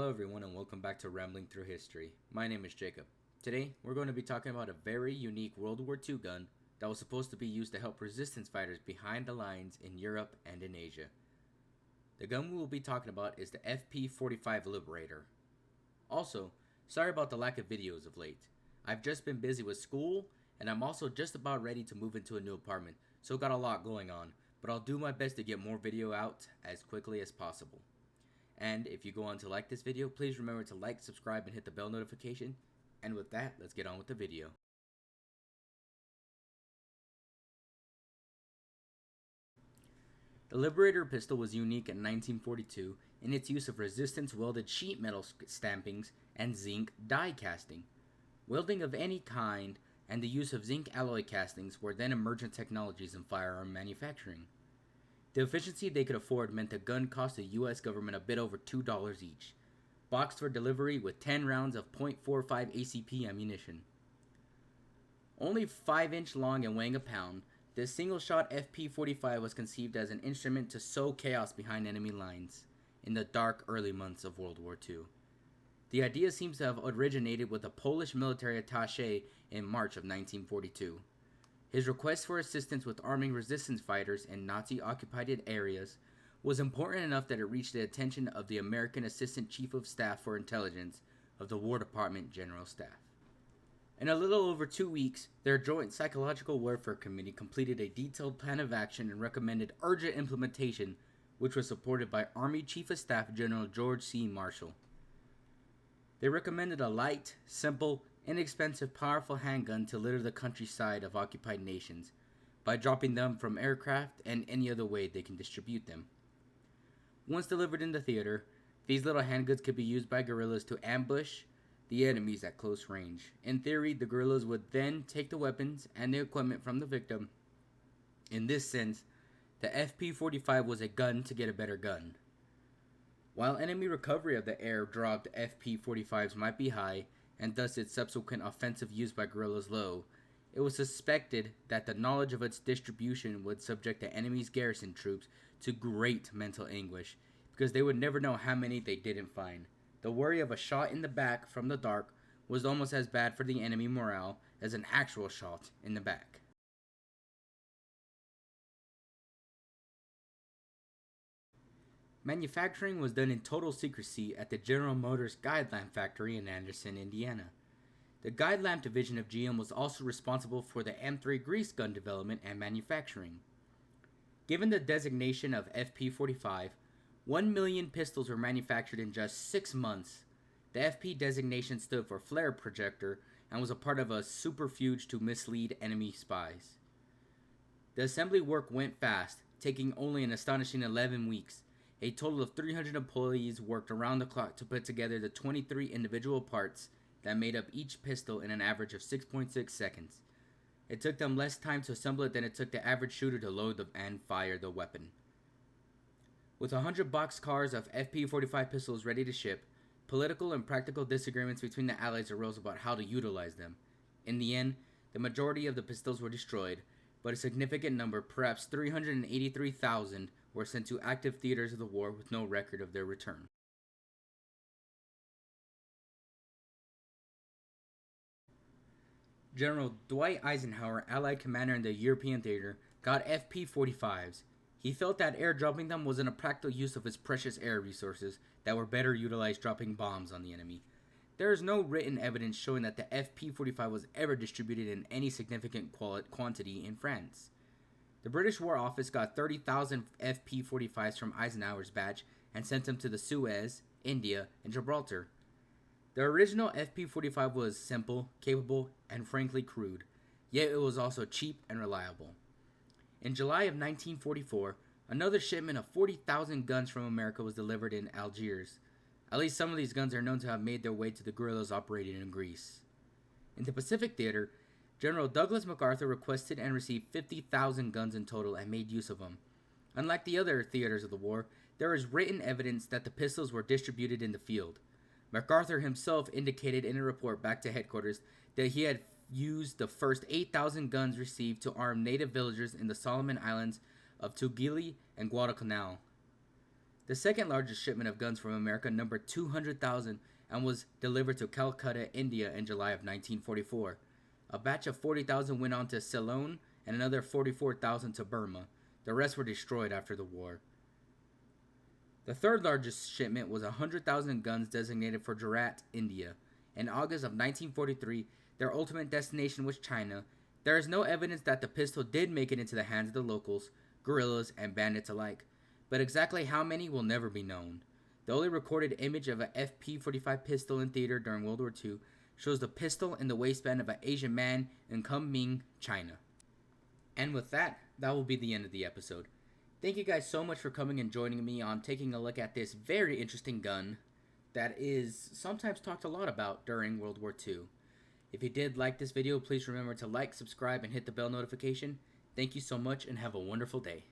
Hello everyone and welcome back to Rambling Through History. My name is Jacob. Today we're going to be talking about a very unique World War II gun that was supposed to be used to help resistance fighters behind the lines in Europe and in Asia. The gun we will be talking about is the Fp-45 Liberator. Also, sorry about the lack of videos of late. I've just been busy with school and I'm also just about ready to move into a new apartment, so got a lot going on, but I'll do my best to get more video out as quickly as possible. And if you go on to like this video, please remember to like, subscribe, and hit the bell notification. And with that, let's get on with the video. The Liberator pistol was unique in 1942 in its use of resistance welded sheet metal stampings and zinc die casting. Welding of any kind and the use of zinc alloy castings were then emergent technologies in firearm manufacturing. The efficiency they could afford meant the gun cost the US government a bit over $2 each, boxed for delivery with 10 rounds of .45 ACP ammunition. Only 5-inch long and weighing a pound, this single-shot Fp-45 was conceived as an instrument to sow chaos behind enemy lines in the dark early months of World War II. The idea seems to have originated with a Polish military attaché in March of 1942. His request for assistance with arming resistance fighters in Nazi-occupied areas was important enough that it reached the attention of the American Assistant Chief of Staff for Intelligence of the War Department General Staff. In a little over 2 weeks, their Joint Psychological Warfare Committee completed a detailed plan of action and recommended urgent implementation, which was supported by Army Chief of Staff General George C. Marshall. They recommended a light, simple, inexpensive, powerful handgun to litter the countryside of occupied nations by dropping them from aircraft and any other way they can distribute them. Once delivered in the theater, these little handguns could be used by guerrillas to ambush the enemies at close range. In theory, the guerrillas would then take the weapons and the equipment from the victim. In this sense, the Fp-45 was a gun to get a better gun. While enemy recovery of the air-dropped Fp-45s might be high, and thus its subsequent offensive use by guerrillas low, it was suspected that the knowledge of its distribution would subject the enemy's garrison troops to great mental anguish, because they would never know how many they didn't find. The worry of a shot in the back from the dark was almost as bad for the enemy morale as an actual shot in the back. Manufacturing was done in total secrecy at the General Motors Guide Lamp factory in Anderson, Indiana. The Guide Lamp division of GM was also responsible for the M3 grease gun development and manufacturing. Given the designation of Fp-45, 1 million pistols were manufactured in just 6 months. The FP designation stood for flare projector and was a part of a superfuge to mislead enemy spies. The assembly work went fast, taking only an astonishing 11 weeks. A total of 300 employees worked around the clock to put together the 23 individual parts that made up each pistol in an average of 6.6 seconds. It took them less time to assemble it than it took the average shooter to load and fire the weapon. With 100 boxcars of Fp-45 pistols ready to ship, political and practical disagreements between the Allies arose about how to utilize them. In the end, the majority of the pistols were destroyed, but a significant number, perhaps 383,000, were sent to active theaters of the war with no record of their return. General Dwight Eisenhower, Allied commander in the European theater, got Fp-45s. He felt that airdropping them wasn't a practical use of his precious air resources that were better utilized dropping bombs on the enemy. There is no written evidence showing that the Fp-45 was ever distributed in any significant quantity in France. The British War Office got 30,000 Fp-45s from Eisenhower's batch and sent them to the Suez, India, and Gibraltar. The original Fp-45 was simple, capable, and frankly crude, yet it was also cheap and reliable. In July of 1944, another shipment of 40,000 guns from America was delivered in Algiers. At least some of these guns are known to have made their way to the guerrillas operating in Greece. In the Pacific Theater, General Douglas MacArthur requested and received 50,000 guns in total and made use of them. Unlike the other theaters of the war, there is written evidence that the pistols were distributed in the field. MacArthur himself indicated in a report back to headquarters that he had used the first 8,000 guns received to arm native villagers in the Solomon Islands of Tugela and Guadalcanal. The second largest shipment of guns from America numbered 200,000 and was delivered to Calcutta, India in July of 1944. A batch of 40,000 went on to Ceylon and another 44,000 to Burma. The rest were destroyed after the war. The third largest shipment was 100,000 guns designated for Gujarat, India. In August of 1943, their ultimate destination was China. There is no evidence that the pistol did make it into the hands of the locals, guerrillas, and bandits alike, but exactly how many will never be known. The only recorded image of a Fp-45 pistol in theater during World War II shows the pistol in the waistband of an Asian man in Kunming, China. And with that, that will be the end of the episode. Thank you guys so much for coming and joining me on taking a look at this very interesting gun that is sometimes talked a lot about during World War II. If you did like this video, please remember to like, subscribe, and hit the bell notification. Thank you so much and have a wonderful day.